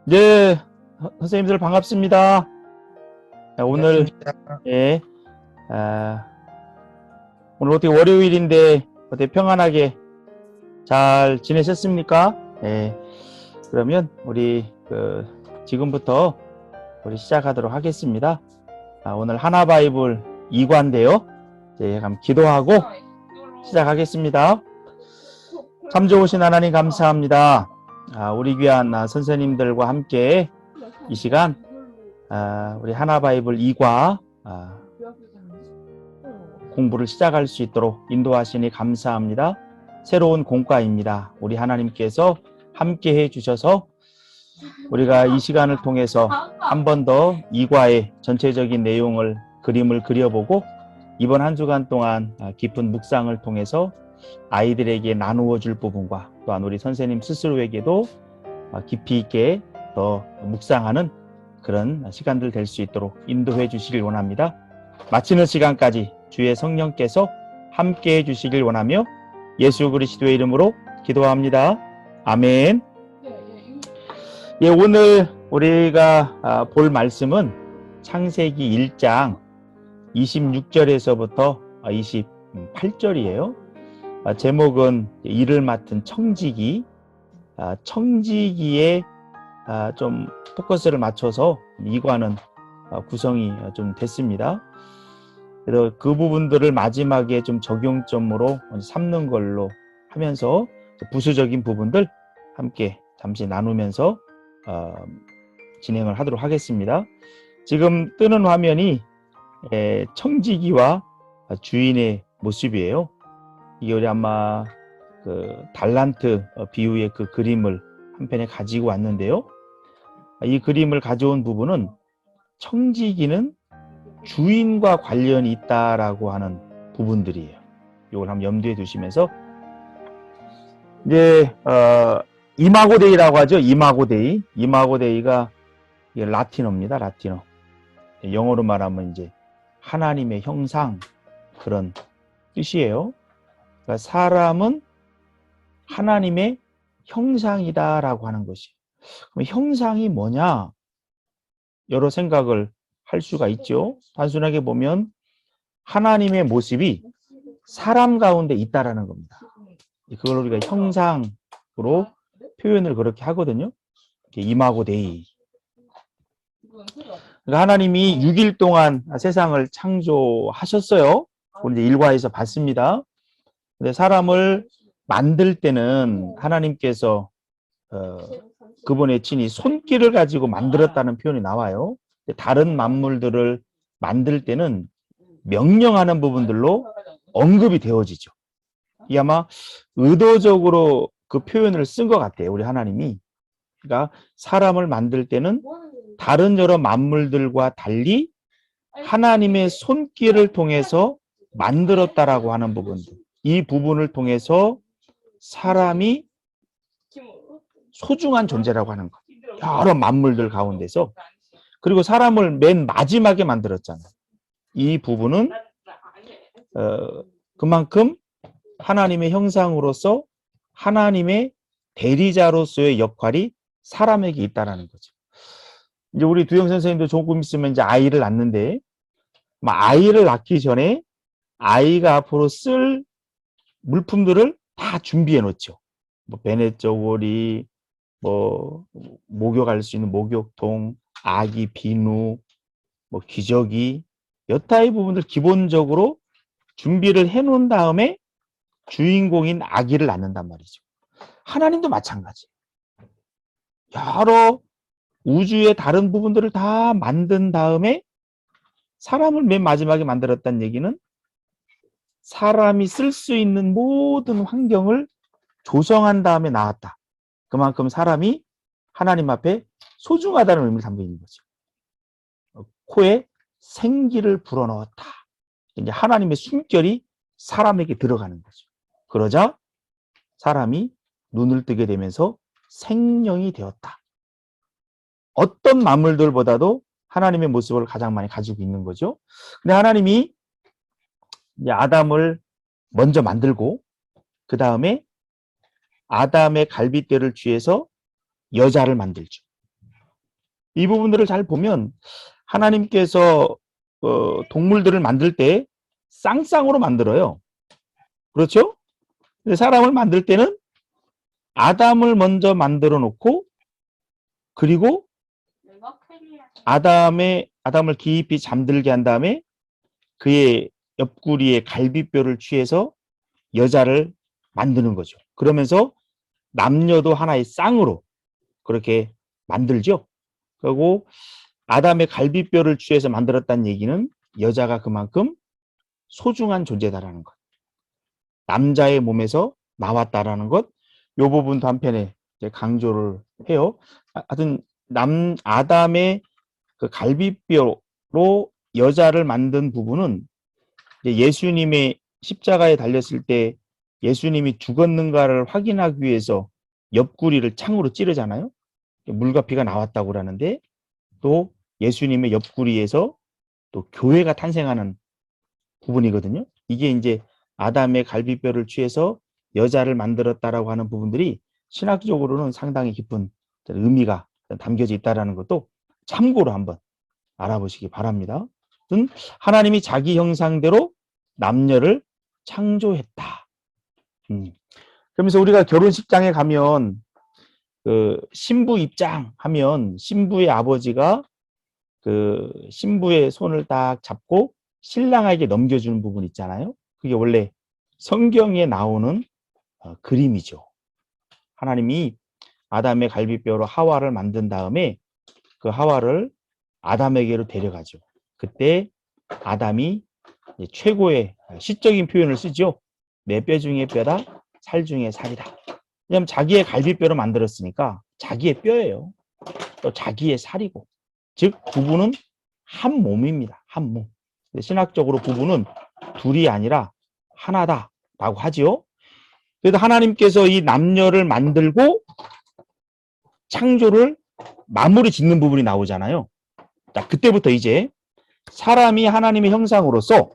네, 선생님들 반갑습니다. 오늘, 반갑습니다. 예, 아, 오늘 어떻게 월요일인데, 어떻게 평안하게 잘 지내셨습니까? 예, 그러면 우리, 지금부터 우리 시작하도록 하겠습니다. 오늘 하나바이블 2과인데요. 이제 한번 기도하고 시작하겠습니다. 참 좋으신 하나님 감사합니다. 우리 귀한 선생님들과 함께 이 시간 우리 하나바이블 2과 공부를 시작할 수 있도록 인도하시니 감사합니다. 새로운 공과입니다. 우리 하나님께서 함께 해주셔서 우리가 이 시간을 통해서 한 번 더 2과의 전체적인 내용을 그림을 그려보고 이번 한 주간 동안 깊은 묵상을 통해서 아이들에게 나누어 줄 부분과 또한 우리 선생님 스스로에게도 깊이 있게 더 묵상하는 그런 시간들 될 수 있도록 인도해 주시길 원합니다. 마치는 시간까지 주의 성령께서 함께 해 주시길 원하며 예수 그리스도의 이름으로 기도합니다. 아멘. 예, 오늘 우리가 볼 말씀은 창세기 1장 26절에서부터 28절이에요. 제목은 일을 맡은 청지기, 청지기에 좀 포커스를 맞춰서 이과는 구성이 좀 됐습니다. 그래서 그 부분들을 마지막에 좀 적용점으로 삼는 걸로 하면서 부수적인 부분들 함께 잠시 나누면서 진행을 하도록 하겠습니다. 지금 뜨는 화면이 청지기와 주인의 모습이에요. 이게 우리 아마 그 달란트 비유의 그 그림을 한편에 가지고 왔는데요. 이 그림을 가져온 부분은 청지기는 주인과 관련이 있다라고 하는 부분들이에요. 이걸 한번 염두에 두시면서 이제 이마고데이라고 하죠. 이마고데이. 이마고데이가 라틴어입니다. 라틴어. 영어로 말하면 이제 하나님의 형상 그런 뜻이에요. 그러니까 사람은 하나님의 형상이다라고 하는 것이에요. 그럼 형상이 뭐냐? 여러 생각을 할 수가 있죠. 단순하게 보면 하나님의 모습이 사람 가운데 있다라는 겁니다. 그걸 우리가 형상으로 표현을 그렇게 하거든요. 이마고 데이. 그러니까 하나님이 6일 동안 세상을 창조하셨어요. 우리 이제 일과에서 봤습니다. 근데 사람을 만들 때는 하나님께서 그분의 친히 손길을 가지고 만들었다는 표현이 나와요. 다른 만물들을 만들 때는 명령하는 부분들로 언급이 되어지죠. 이 아마 의도적으로 그 표현을 쓴 것 같아요. 우리 하나님이. 그러니까 사람을 만들 때는 다른 여러 만물들과 달리 하나님의 손길을 통해서 만들었다라고 하는 부분들. 이 부분을 통해서 사람이 소중한 존재라고 하는 것. 여러 만물들 가운데서. 그리고 사람을 맨 마지막에 만들었잖아요. 이 부분은 그만큼 하나님의 형상으로서 하나님의 대리자로서의 역할이 사람에게 있다라는 거죠. 이제 우리 두영 선생님도 조금 있으면 이제 아이를 낳는데 아이를 낳기 전에 아이가 앞으로 쓸 물품들을 다 준비해 놓죠. 뭐 베넷저고리, 뭐 목욕할 수 있는 목욕통, 아기 비누, 뭐 기저귀, 여타의 부분들 기본적으로 준비를 해 놓은 다음에 주인공인 아기를 낳는단 말이죠. 하나님도 마찬가지. 여러 우주의 다른 부분들을 다 만든 다음에 사람을 맨 마지막에 만들었다는 얘기는 사람이 쓸 수 있는 모든 환경을 조성한 다음에 나왔다. 그만큼 사람이 하나님 앞에 소중하다는 의미를 담고 있는 거죠. 코에 생기를 불어넣었다. 이제 하나님의 숨결이 사람에게 들어가는 거죠. 그러자 사람이 눈을 뜨게 되면서 생명이 되었다. 어떤 만물들보다도 하나님의 모습을 가장 많이 가지고 있는 거죠. 근데 하나님이 이제 아담을 먼저 만들고 그 다음에 아담의 갈빗대를 쥐해서 여자를 만들죠. 이 부분들을 잘 보면 하나님께서 동물들을 만들 때 쌍쌍으로 만들어요. 그렇죠? 근데 사람을 만들 때는 아담을 먼저 만들어 놓고 그리고 아담을 깊이 잠들게 한 다음에 그의 옆구리에 갈비뼈를 취해서 여자를 만드는 거죠. 그러면서 남녀도 하나의 쌍으로 그렇게 만들죠. 그리고 아담의 갈비뼈를 취해서 만들었다는 얘기는 여자가 그만큼 소중한 존재다라는 것. 남자의 몸에서 나왔다라는 것. 이 부분도 한편에 강조를 해요. 하여튼 아담의 그 갈비뼈로 여자를 만든 부분은 예수님의 십자가에 달렸을 때 예수님이 죽었는가를 확인하기 위해서 옆구리를 창으로 찌르잖아요. 물과 피가 나왔다고 그러는데 또 예수님의 옆구리에서 또 교회가 탄생하는 부분이거든요. 이게 이제 아담의 갈비뼈를 취해서 여자를 만들었다라고 하는 부분들이 신학적으로는 상당히 깊은 의미가 담겨져 있다는 것도 참고로 한번 알아보시기 바랍니다. 하나님이 자기 형상대로 남녀를 창조했다. 그러면서 우리가 결혼식장에 가면 그 신부 입장하면 신부의 아버지가 그 신부의 손을 딱 잡고 신랑에게 넘겨주는 부분 있잖아요. 그게 원래 성경에 나오는 그림이죠. 하나님이 아담의 갈비뼈로 하와를 만든 다음에 그 하와를 아담에게로 데려가죠. 그때 아담이 최고의 시적인 표현을 쓰죠. 내 뼈 중에 뼈다, 살 중에 살이다. 왜냐하면 자기의 갈비뼈를 만들었으니까 자기의 뼈예요. 또 자기의 살이고. 즉 부부는 한 몸입니다. 한 몸. 신학적으로 부부는 둘이 아니라 하나다라고 하지요. 그래서 하나님께서 이 남녀를 만들고 창조를 마무리 짓는 부분이 나오잖아요. 자, 그때부터 이제 사람이 하나님의 형상으로서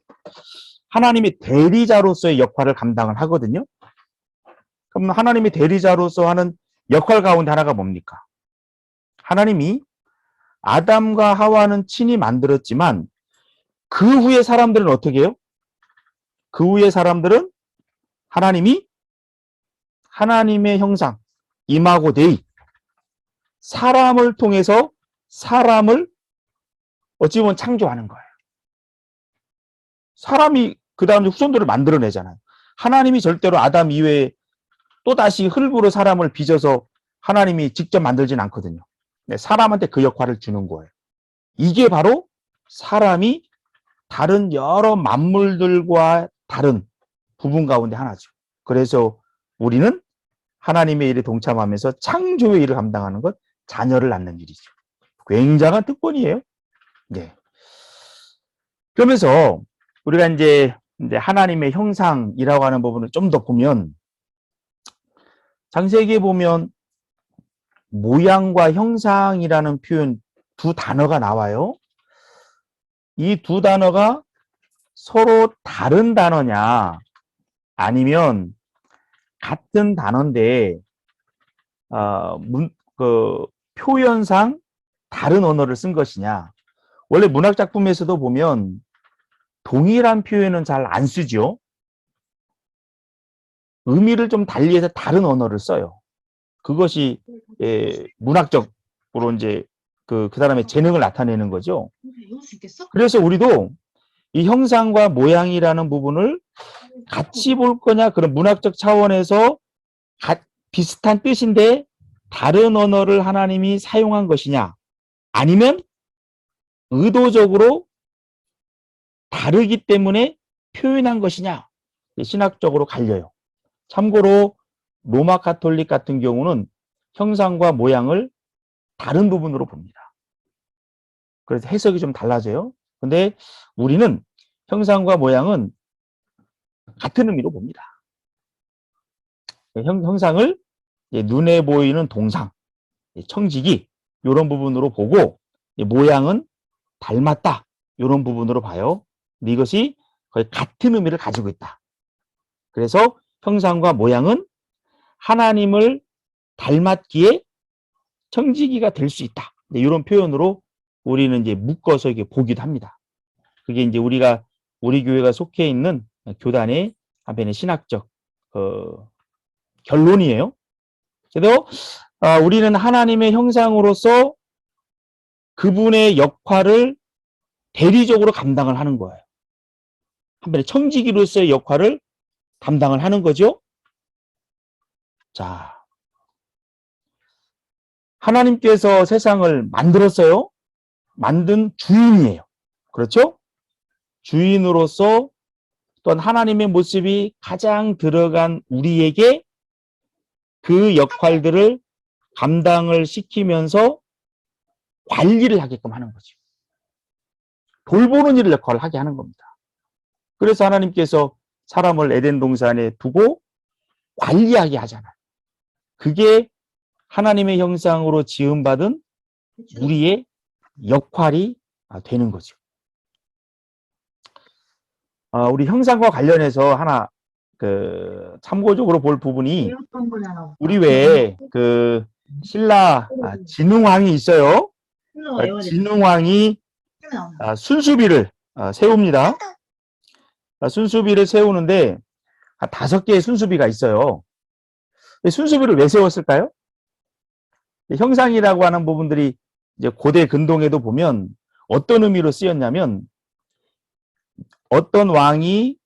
하나님의 대리자로서의 역할을 감당을 하거든요. 그럼 하나님의 대리자로서 하는 역할 가운데 하나가 뭡니까? 하나님이 아담과 하와는 친히 만들었지만 그 후에 사람들은 어떻게 해요? 그 후에 사람들은 하나님이 하나님의 형상, 이마고 데이, 사람을 통해서 사람을 어찌 보면 창조하는 거예요. 사람이 그 다음에 후손들을 만들어내잖아요. 하나님이 절대로 아담 이외에 또다시 흙으로 사람을 빚어서 하나님이 직접 만들진 않거든요. 사람한테 그 역할을 주는 거예요. 이게 바로 사람이 다른 여러 만물들과 다른 부분 가운데 하나죠. 그래서 우리는 하나님의 일에 동참하면서 창조의 일을 감당하는 것, 자녀를 낳는 일이죠. 굉장한 특권이에요. 네. 그러면서 우리가 이제 하나님의 형상이라고 하는 부분을 좀 더 보면 창세기에 보면 모양과 형상이라는 표현 두 단어가 나와요. 이 두 단어가 서로 다른 단어냐 아니면 같은 단어인데 표현상 다른 언어를 쓴 것이냐. 원래 문학작품에서도 보면 동일한 표현은 잘 안 쓰죠. 의미를 좀 달리해서 다른 언어를 써요. 그것이 문학적으로 이제 그 사람의 재능을 나타내는 거죠. 그래서 우리도 이 형상과 모양이라는 부분을 같이 볼 거냐, 그런 문학적 차원에서 비슷한 뜻인데 다른 언어를 하나님이 사용한 것이냐, 아니면 의도적으로 다르기 때문에 표현한 것이냐, 신학적으로 갈려요. 참고로 로마 가톨릭 같은 경우는 형상과 모양을 다른 부분으로 봅니다. 그래서 해석이 좀 달라져요. 근데 우리는 형상과 모양은 같은 의미로 봅니다. 형상을 눈에 보이는 동상, 청지기 이런 부분으로 보고 모양은 닮았다 이런 부분으로 봐요. 근데 이것이 거의 같은 의미를 가지고 있다. 그래서 형상과 모양은 하나님을 닮았기에 청지기가 될 수 있다. 이런 표현으로 우리는 이제 묶어서 이게 보기도 합니다. 그게 이제 우리 교회가 속해 있는 교단의 한편의 신학적 결론이에요. 그래서 우리는 하나님의 형상으로서 그분의 역할을 대리적으로 감당을 하는 거예요. 한편의 청지기로서의 역할을 감당을 하는 거죠. 자, 하나님께서 세상을 만들었어요. 만든 주인이에요. 그렇죠? 주인으로서 또한 하나님의 모습이 가장 들어간 우리에게 그 역할들을 감당을 시키면서 관리를 하게끔 하는 거죠. 돌보는 일을 역할을 하게 하는 겁니다. 그래서 하나님께서 사람을 에덴 동산에 두고 관리하게 하잖아요. 그게 하나님의 형상으로 지음받은 우리의 역할이 되는 거죠. 우리 형상과 관련해서 하나 참고적으로 볼 부분이 우리 외에 신라 진흥왕이 있어요. 진흥왕이 순수비를 세웁니다. 순수비를 세우는데 5개의 순수비가 있어요. 순수비를 왜 세웠을까요? 형상이라고 하는 부분들이 이제 고대 근동에도 보면 어떤 의미로 쓰였냐면 어떤 왕이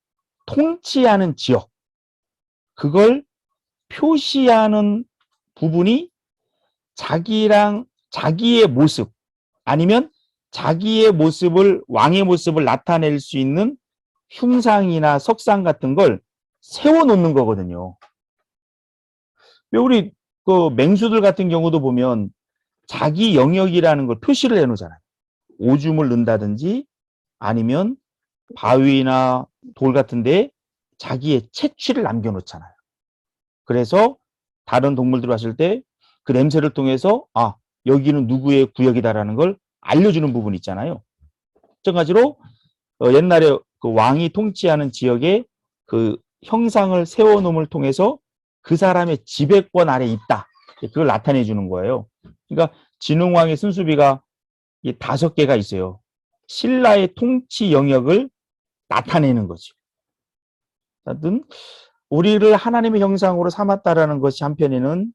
통치하는 지역, 그걸 표시하는 부분이 자기의 모습 아니면 자기의 모습을, 왕의 모습을 나타낼 수 있는 흉상이나 석상 같은 걸 세워놓는 거거든요. 왜 우리 맹수들 같은 경우도 보면 자기 영역이라는 걸 표시를 해놓잖아요. 오줌을 넣는다든지 아니면 바위나 돌 같은 데 자기의 채취를 남겨놓잖아요. 그래서 다른 동물들 왔을 때 그 냄새를 통해서 여기는 누구의 구역이다라는 걸 알려주는 부분이 있잖아요. 마찬가지로 옛날에 그 왕이 통치하는 지역에 그 형상을 세워놓음을 통해서 그 사람의 지배권 아래 있다. 그걸 나타내 주는 거예요. 그러니까 진흥왕의 순수비가 5개가 있어요. 신라의 통치 영역을 나타내는 거죠. 하여튼 우리를 하나님의 형상으로 삼았다라는 것이 한편에는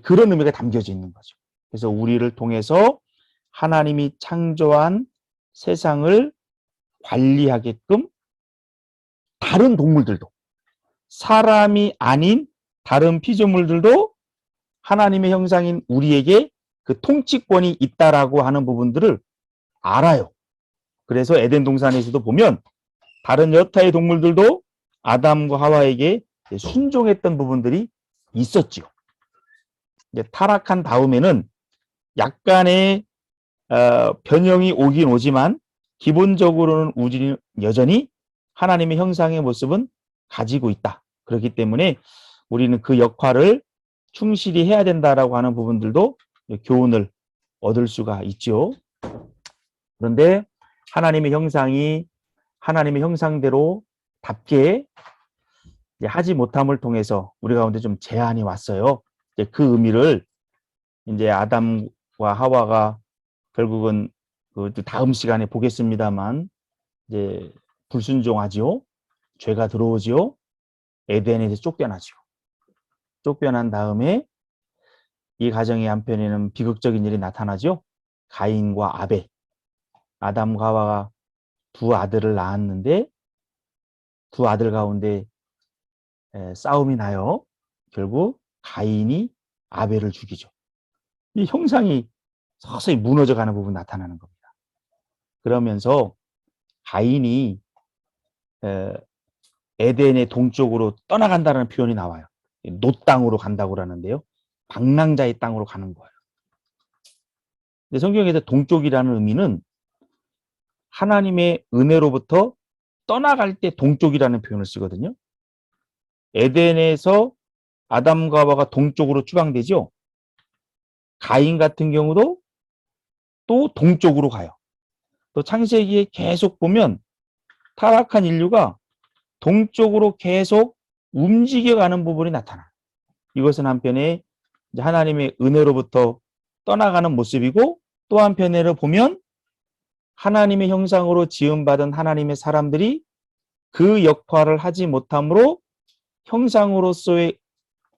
그런 의미가 담겨져 있는 거죠. 그래서 우리를 통해서 하나님이 창조한 세상을 관리하게끔 다른 동물들도, 사람이 아닌 다른 피조물들도 하나님의 형상인 우리에게 그 통치권이 있다라고 하는 부분들을 알아요. 그래서 에덴 동산에서도 보면 다른 여타의 동물들도 아담과 하와에게 순종했던 부분들이 있었지요. 이제 타락한 다음에는 약간의 변형이 오긴 오지만 기본적으로는 우리는 여전히 하나님의 형상의 모습은 가지고 있다. 그렇기 때문에 우리는 그 역할을 충실히 해야 된다라고 하는 부분들도 교훈을 얻을 수가 있죠. 그런데 하나님의 형상이 하나님의 형상대로 답게 하지 못함을 통해서 우리 가운데 좀 제한이 왔어요. 그 의미를 이제 아담과 하와가 결국은 그 다음 시간에 보겠습니다만 이제 불순종하지요. 죄가 들어오지요. 에덴에서 쫓겨나죠. 쫓겨난 다음에 이 가정의 한편에는 비극적인 일이 나타나죠. 가인과 아벨. 아담과 하와가 2아들을 낳았는데 2아들 가운데 싸움이 나요. 결국 가인이 아벨을 죽이죠. 이 형상이 서서히 무너져가는 부분이 나타나는 겁니다. 그러면서 가인이 에덴의 동쪽으로 떠나간다는 표현이 나와요. 노 땅으로 간다고 하는데요. 방랑자의 땅으로 가는 거예요. 근데 성경에서 동쪽이라는 의미는 하나님의 은혜로부터 떠나갈 때 동쪽이라는 표현을 쓰거든요. 에덴에서 아담과 하와가 동쪽으로 추방되죠. 가인 같은 경우도 또 동쪽으로 가요. 또 창세기에 계속 보면 타락한 인류가 동쪽으로 계속 움직여가는 부분이 나타나요. 이것은 한편에 하나님의 은혜로부터 떠나가는 모습이고 또 한편으로 보면 하나님의 형상으로 지음받은 하나님의 사람들이 그 역할을 하지 못함으로 형상으로서의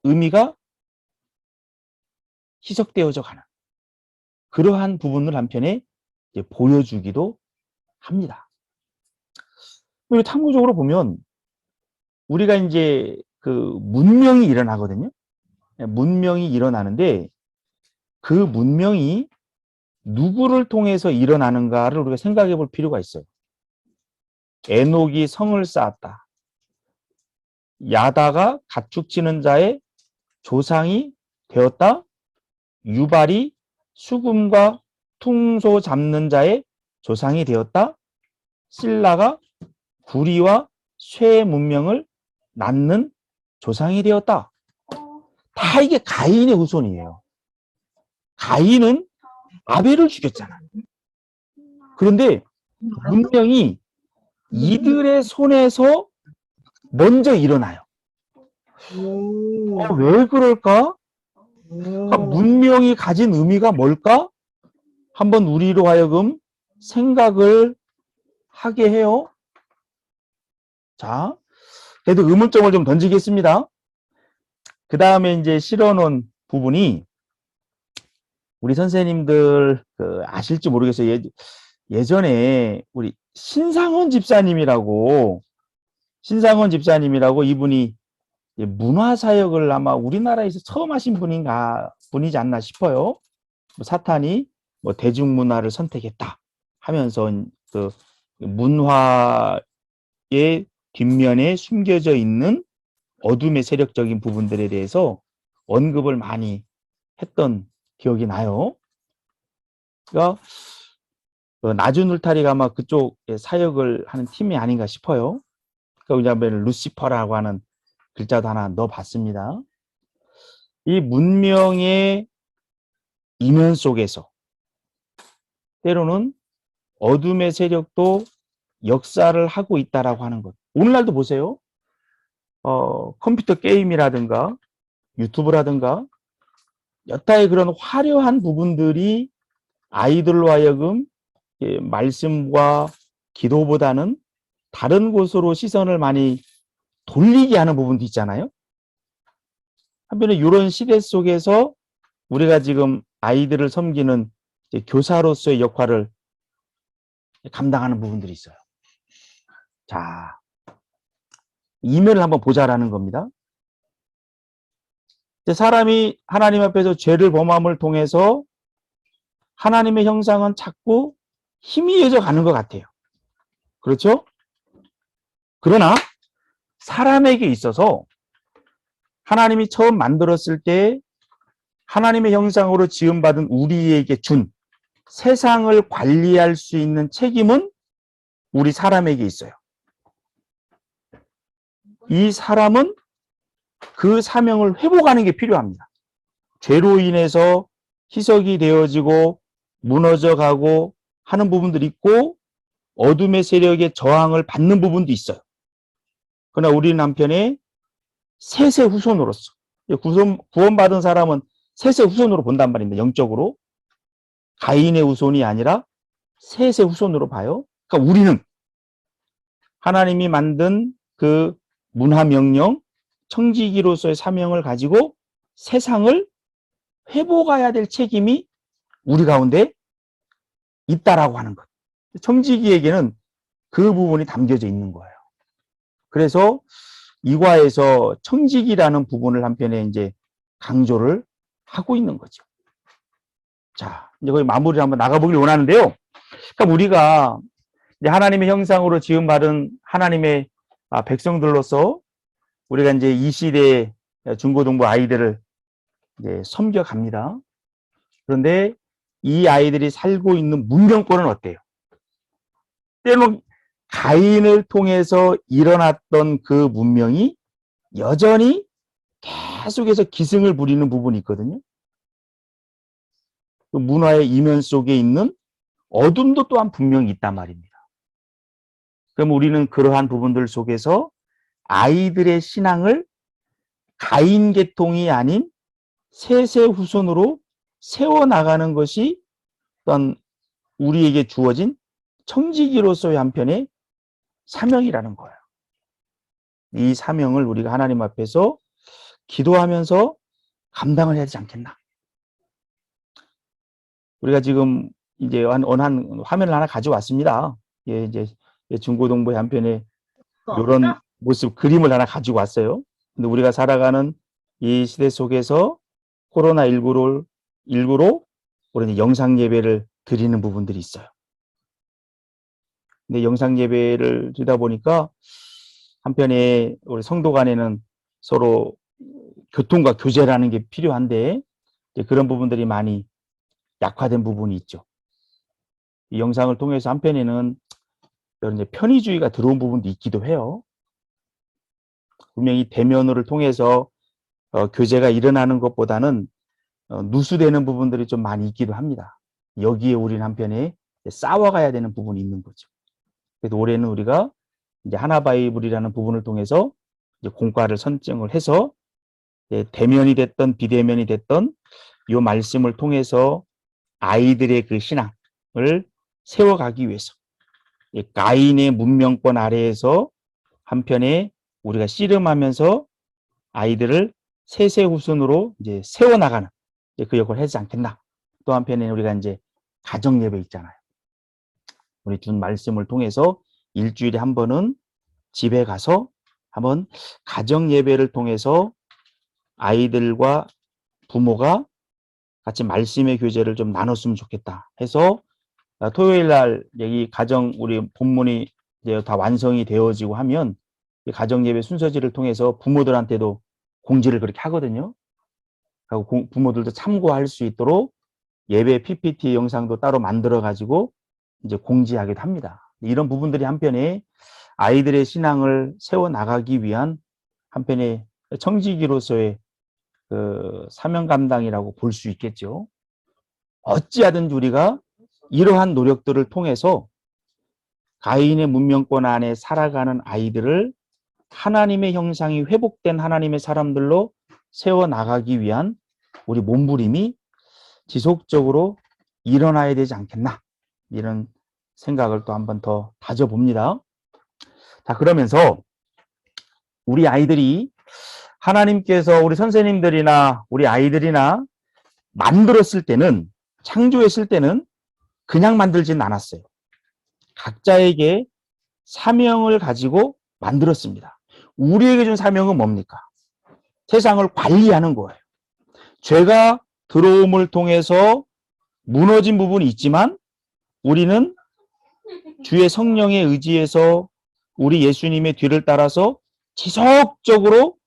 의미가 희석되어져 가는 그러한 부분을 한편에 이제 보여주기도 합니다. 그리고 탐구적으로 보면 우리가 이제 그 문명이 일어나거든요. 문명이 일어나는데 그 문명이 누구를 통해서 일어나는가를 우리가 생각해 볼 필요가 있어요. 에녹이 성을 쌓았다. 야다가 가축 치는 자의 조상이 되었다. 유발이 수금과 퉁소 잡는 자의 조상이 되었다. 신라가 구리와 쇠 문명을 낳는 조상이 되었다. 다 이게 가인의 후손이에요. 가인은 아벨을 죽였잖아. 그런데 문명이 이들의 손에서 먼저 일어나요. 왜 그럴까? 문명이 가진 의미가 뭘까? 한번 우리로 하여금 생각을 하게 해요. 자, 그래도 의문점을 좀 던지겠습니다. 그 다음에 이제 실어놓은 부분이 우리 선생님들 아실지 모르겠어요. 예전에 우리 신상원 집사님이라고 이분이 문화사역을 아마 우리나라에서 처음 하신 분이지 않나 싶어요. 사탄이 대중문화를 선택했다 하면서 그 문화의 뒷면에 숨겨져 있는 어둠의 세력적인 부분들에 대해서 언급을 많이 했던 기억이 나요. 그러니까 나준 울타리가 아마 그쪽 사역을 하는 팀이 아닌가 싶어요. 그러니까 우리가 루시퍼라고 하는 글자도 하나 넣어봤습니다. 이 문명의 이면 속에서 때로는 어둠의 세력도 역사를 하고 있다라고 하는 것. 오늘날도 보세요. 컴퓨터 게임이라든가 유튜브라든가 여타의 그런 화려한 부분들이 아이들로 하여금 말씀과 기도보다는 다른 곳으로 시선을 많이 돌리게 하는 부분도 있잖아요. 한편에 이런 시대 속에서 우리가 지금 아이들을 섬기는 교사로서의 역할을 감당하는 부분들이 있어요. 자, 이면을 한번 보자라는 겁니다. 사람이 하나님 앞에서 죄를 범함을 통해서 하나님의 형상은 자꾸 희미해져 가는 것 같아요. 그렇죠? 그러나 사람에게 있어서 하나님이 처음 만들었을 때 하나님의 형상으로 지음받은 우리에게 준 세상을 관리할 수 있는 책임은 우리 사람에게 있어요. 이 사람은 그 사명을 회복하는 게 필요합니다. 죄로 인해서 희석이 되어지고 무너져 가고 하는 부분들이 있고 어둠의 세력의 저항을 받는 부분도 있어요. 그러나 우리 남편의 셋의 후손으로서 구원받은 사람은 셋의 후손으로 본단 말입니다. 영적으로. 가인의 후손이 아니라 셋의 후손으로 봐요. 그러니까 우리는 하나님이 만든 그 문화명령, 청지기로서의 사명을 가지고 세상을 회복해야 될 책임이 우리 가운데 있다라고 하는 것. 청지기에게는 그 부분이 담겨져 있는 거예요. 그래서 이과에서 청지기라는 부분을 한편에 이제 강조를 하고 있는 거죠. 자, 이제 거기 마무리를 한번 나가보길 원하는데요. 그러니까 우리가 이제 하나님의 형상으로 지음받은 하나님의 백성들로서 우리가 이제 이 시대의 중고등부 아이들을 이제 섬겨갑니다. 그런데 이 아이들이 살고 있는 문명권은 어때요? 때로는 가인을 통해서 일어났던 그 문명이 여전히 계속해서 기승을 부리는 부분이 있거든요. 그 문화의 이면 속에 있는 어둠도 또한 분명히 있단 말입니다. 그럼 우리는 그러한 부분들 속에서 아이들의 신앙을 가인 계통이 아닌 셋의 후손으로 세워나가는 것이 어떤 우리에게 주어진 청지기로서의 한편의 사명이라는 거예요. 이 사명을 우리가 하나님 앞에서 기도하면서 감당을 해야 되지 않겠나. 우리가 지금 이제 한 화면을 하나 가져왔습니다. 예, 이제 중고등부의 한편에 이런 모습 그림을 하나 가지고 왔어요. 근데 우리가 살아가는 이 시대 속에서 코로나19로 우리 영상 예배를 드리는 부분들이 있어요. 근데 영상 예배를 드리다 보니까 한편에 우리 성도 간에는 서로 교통과 교제라는 게 필요한데 그런 부분들이 많이 약화된 부분이 있죠. 이 영상을 통해서 한편에는 이런 이제 편의주의가 들어온 부분도 있기도 해요. 분명히 대면을 통해서 교제가 일어나는 것보다는 누수되는 부분들이 좀 많이 있기도 합니다. 여기에 우리는 한편에 싸워가야 되는 부분이 있는 거죠. 그래서 올해는 우리가 이제 하나바이블이라는 부분을 통해서 이제 공과를 선정을 해서 대면이 됐던 비대면이 됐던 이 말씀을 통해서 아이들의 그 신앙을 세워가기 위해서 가인의 문명권 아래에서 한편에 우리가 씨름하면서 아이들을 세세후순으로 이제 세워나가는 그 역할을 하지 않겠나. 또 한편에는 우리가 이제 가정 예배 있잖아요. 우리 준 말씀을 통해서 일주일에 한 번은 집에 가서 한번 가정 예배를 통해서 아이들과 부모가 같이 말씀의 교제를 좀 나눴으면 좋겠다 해서 토요일 날 이 가정 우리 본문이 이제 다 완성이 되어지고 하면 이 가정 예배 순서지를 통해서 부모들한테도 공지를 그렇게 하거든요. 그리고 부모들도 참고할 수 있도록 예배 PPT 영상도 따로 만들어 가지고 이제 공지하기도 합니다. 이런 부분들이 한편에 아이들의 신앙을 세워 나가기 위한 한편의 청지기로서의 그 사명 감당이라고 볼 수 있겠죠. 어찌하든지 우리가 이러한 노력들을 통해서 가인의 문명권 안에 살아가는 아이들을 하나님의 형상이 회복된 하나님의 사람들로 세워나가기 위한 우리 몸부림이 지속적으로 일어나야 되지 않겠나, 이런 생각을 또 한 번 더 다져봅니다. 자, 그러면서 우리 아이들이 하나님께서 우리 선생님들이나 우리 아이들이나 만들었을 때는, 창조했을 때는 그냥 만들지는 않았어요. 각자에게 사명을 가지고 만들었습니다. 우리에게 준 사명은 뭡니까? 세상을 관리하는 거예요. 죄가 들어옴을 통해서 무너진 부분이 있지만 우리는 주의 성령의 의지에서 우리 예수님의 뒤를 따라서 지속적으로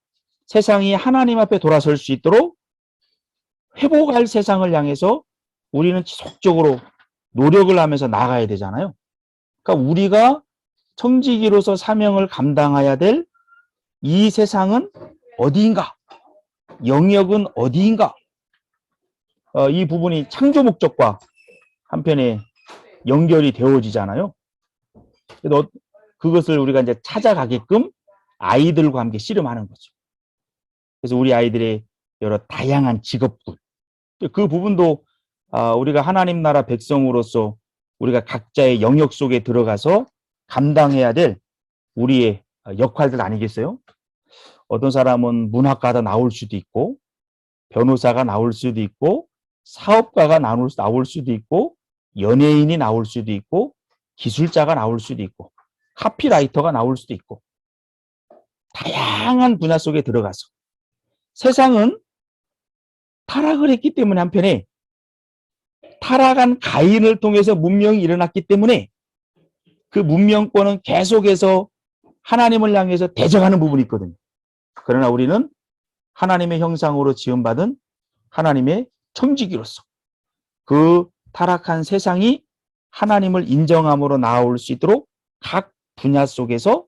세상이 하나님 앞에 돌아설 수 있도록 회복할 세상을 향해서 우리는 지속적으로 노력을 하면서 나가야 되잖아요. 그러니까 우리가 청지기로서 사명을 감당해야 될 이 세상은 어디인가? 영역은 어디인가? 이 부분이 창조 목적과 한편에 연결이 되어지잖아요. 그래서 그것을 우리가 이제 찾아가게끔 아이들과 함께 씨름하는 거죠. 그래서 우리 아이들의 여러 다양한 직업군, 그 부분도 우리가 하나님 나라 백성으로서 우리가 각자의 영역 속에 들어가서 감당해야 될 우리의 역할들 아니겠어요? 어떤 사람은 문학가가 나올 수도 있고, 변호사가 나올 수도 있고, 사업가가 나올 수도 있고, 연예인이 나올 수도 있고, 기술자가 나올 수도 있고, 카피라이터가 나올 수도 있고, 다양한 분야 속에 들어가서 세상은 타락을 했기 때문에, 한편에 타락한 가인을 통해서 문명이 일어났기 때문에 그 문명권은 계속해서 하나님을 향해서 대적하는 부분이 있거든요. 그러나 우리는 하나님의 형상으로 지음받은 하나님의 청지기로서 그 타락한 세상이 하나님을 인정함으로 나아올 수 있도록 각 분야 속에서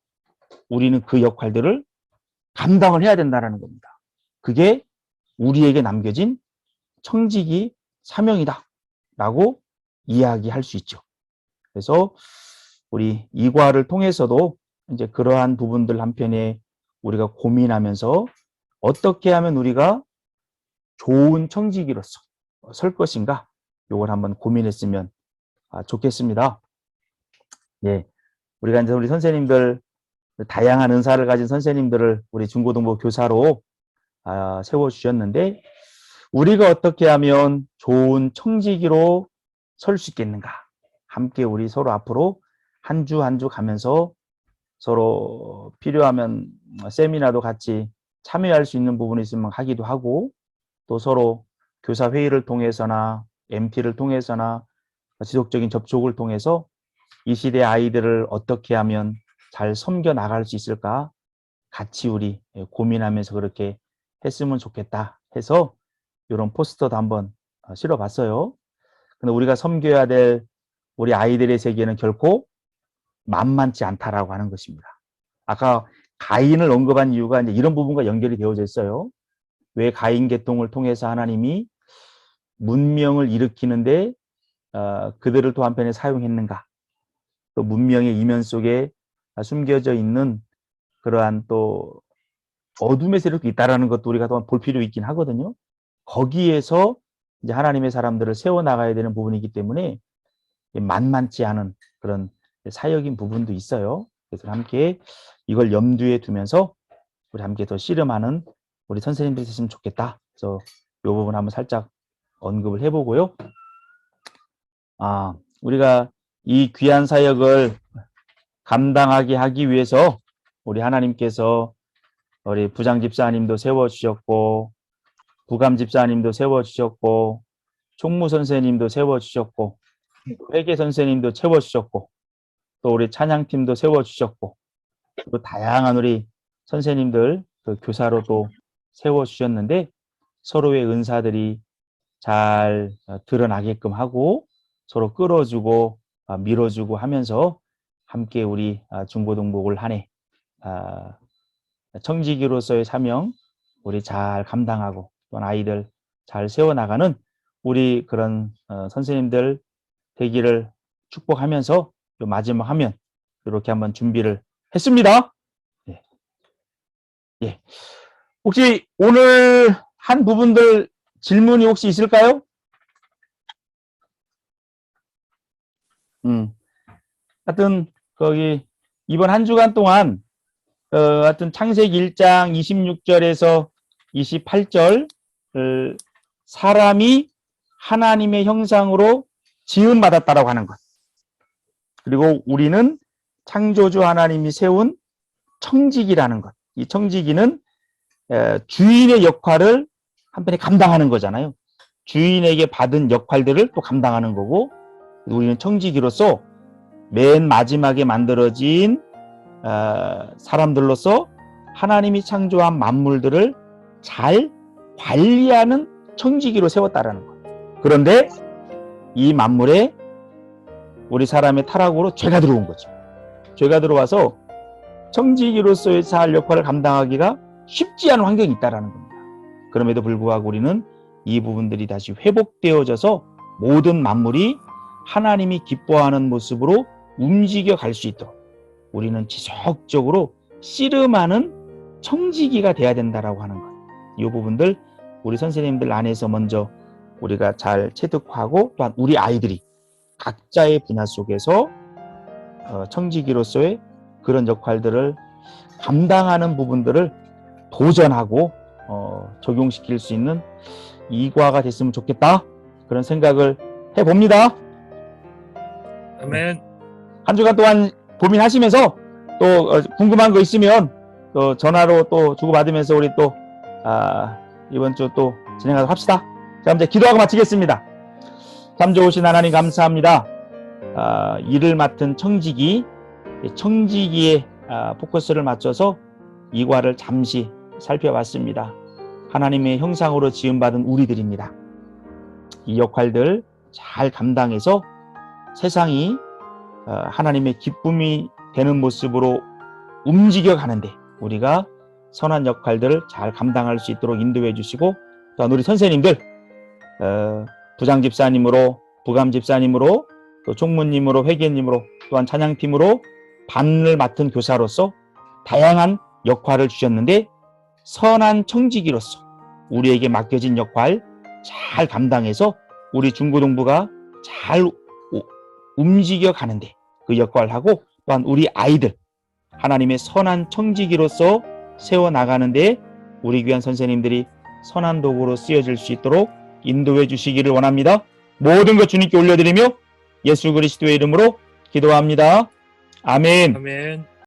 우리는 그 역할들을 감당을 해야 된다는 겁니다. 그게 우리에게 남겨진 청지기 사명이다 라고 이야기할 수 있죠. 그래서 우리 이과를 통해서도 이제 그러한 부분들 한편에 우리가 고민하면서 어떻게 하면 우리가 좋은 청지기로서 설 것인가, 요걸 한번 고민했으면 좋겠습니다. 예, 우리가 이제 우리 선생님들 다양한 은사를 가진 선생님들을 우리 중고등부 교사로 세워주셨는데 우리가 어떻게 하면 좋은 청지기로 설 수 있겠는가? 함께 우리 서로 앞으로 한 주 한 주 가면서 서로 필요하면 세미나도 같이 참여할 수 있는 부분이 있으면 하기도 하고 또 서로 교사 회의를 통해서나 MT를 통해서나 지속적인 접촉을 통해서 이 시대 아이들을 어떻게 하면 잘 섬겨 나갈 수 있을까 같이 우리 고민하면서 그렇게 했으면 좋겠다 해서 이런 포스터도 한번 실어봤어요. 근데 우리가 섬겨야 될 우리 아이들의 세계는 결코 만만치 않다라고 하는 것입니다. 아까 가인을 언급한 이유가 이제 이런 부분과 연결이 되어져 있어요. 왜 가인 계통을 통해서 하나님이 문명을 일으키는데 그들을 또 한편에 사용했는가? 또 문명의 이면 속에 숨겨져 있는 그러한 또 어둠의 세력이 있다라는 것도 우리가 또 볼 필요 있긴 하거든요. 거기에서 이제 하나님의 사람들을 세워 나가야 되는 부분이기 때문에 만만치 않은 그런 사역인 부분도 있어요. 그래서 함께 이걸 염두에 두면서 우리 함께 더 씨름하는 우리 선생님들이 있으면 좋겠다. 그래서 이 부분 한번 살짝 언급을 해보고요. 우리가 이 귀한 사역을 감당하게 하기 위해서 우리 하나님께서 우리 부장 집사님도 세워주셨고 부감 집사님도 세워주셨고 총무 선생님도 세워주셨고 회계 선생님도 세워주셨고 또 우리 찬양팀도 세워주셨고 또 다양한 우리 선생님들 그 교사로 또 세워주셨는데 서로의 은사들이 잘 드러나게끔 하고 서로 끌어주고 밀어주고 하면서 함께 우리 중고등부 올 한 해 청지기로서의 사명 우리 잘 감당하고 또 아이들 잘 세워나가는 우리 그런 선생님들 되기를 축복하면서 마지막 화면 이렇게 한번 준비를 했습니다. 예. 예. 혹시 오늘 한 부분들 질문이 혹시 있을까요? 하여튼 거기 이번 한 주간 동안 하여튼 창세기 1장 26절에서 28절 사람이 하나님의 형상으로 지음받았다라고 하는 것. 그리고 우리는 창조주 하나님이 세운 청지기라는 것. 이 청지기는 주인의 역할을 한편에 감당하는 거잖아요. 주인에게 받은 역할들을 또 감당하는 거고 우리는 청지기로서 맨 마지막에 만들어진 사람들로서 하나님이 창조한 만물들을 잘 관리하는 청지기로 세웠다라는 것. 그런데 이 만물에 우리 사람의 타락으로 죄가 들어온 거죠. 죄가 들어와서 청지기로서의 잘 역할을 감당하기가 쉽지 않은 환경이 있다라는 겁니다. 그럼에도 불구하고 우리는 이 부분들이 다시 회복되어져서 모든 만물이 하나님이 기뻐하는 모습으로 움직여 갈 수 있도록 우리는 지속적으로 씨름하는 청지기가 돼야 된다라고 하는 것. 이 부분들 우리 선생님들 안에서 먼저 우리가 잘 체득하고 또한 우리 아이들이 각자의 분야 속에서 청지기로서의 그런 역할들을 감당하는 부분들을 도전하고 적용시킬 수 있는 이과가 됐으면 좋겠다. 그런 생각을 해봅니다. 아멘. 한 주간 동안 고민하시면서 또 궁금한 거 있으면 또 전화로 또 주고받으면서 우리 또 이번 주 또 진행하도록 합시다. 자, 이제 기도하고 마치겠습니다. 참 좋으신 하나님 감사합니다. 일을 맡은 청지기에 포커스를 맞춰서 이과를 잠시 살펴봤습니다. 하나님의 형상으로 지음받은 우리들입니다. 이 역할들 잘 감당해서 세상이 하나님의 기쁨이 되는 모습으로 움직여가는데 우리가 선한 역할들을 잘 감당할 수 있도록 인도해 주시고 또한 우리 선생님들 부장 집사님으로 부감 집사님으로 또 총무님으로 회계님으로 또한 찬양팀으로 반을 맡은 교사로서 다양한 역할을 주셨는데 선한 청지기로서 우리에게 맡겨진 역할 잘 감당해서 우리 중고등부가 잘 움직여 가는데 그 역할을 하고, 또한 우리 아이들 하나님의 선한 청지기로서 세워나가는데 우리 귀한 선생님들이 선한 도구로 쓰여질 수 있도록 인도해 주시기를 원합니다. 모든 것 주님께 올려드리며 예수 그리스도의 이름으로 기도합니다. 아멘. 아멘.